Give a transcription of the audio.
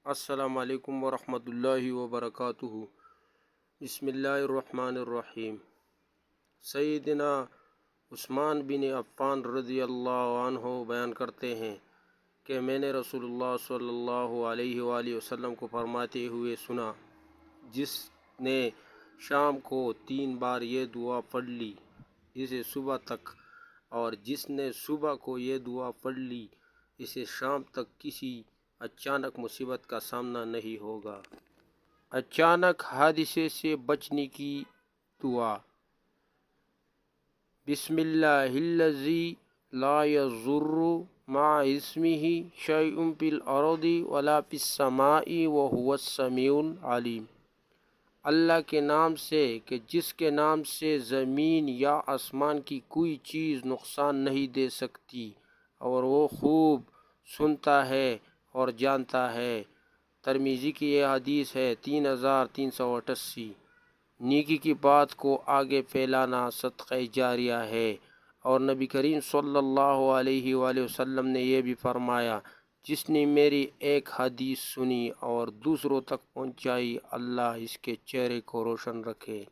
السلام علیکم ورحمۃ اللہ وبرکاتہ۔ بسم اللہ الرحمن الرحیم۔ سیدنا عثمان بن عفان رضی اللہ عنہ بیان کرتے ہیں کہ میں نے رسول اللہ صلی اللہ علیہ وآلہ وسلم کو فرماتے ہوئے سنا، جس نے شام کو 3 بار یہ دعا پڑھ لی اسے صبح تک، اور جس نے صبح کو یہ دعا پڑھ لی اسے شام تک کسی اچانک مصیبت کا سامنا نہیں ہوگا۔ اچانک حادثے سے بچنے کی دعا۔ بسم اللہ الذی لا یضر مع اسمہ شیء فی الارض ولا فی السماء وہو السمیع العلیم۔ اللہ کے نام سے کہ جس کے نام سے زمین یا آسمان کی کوئی چیز نقصان نہیں دے سکتی، اور وہ خوب سنتا ہے اور جانتا ہے۔ ترمذی کی یہ حدیث ہے 3388۔ نیکی کی بات کو آگے پھیلانا صدقہ جاریہ ہے، اور نبی کریم صلی اللہ علیہ وآلہ وسلم نے یہ بھی فرمایا، جس نے میری ایک حدیث سنی اور دوسروں تک پہنچائی، اللہ اس کے چہرے کو روشن رکھے۔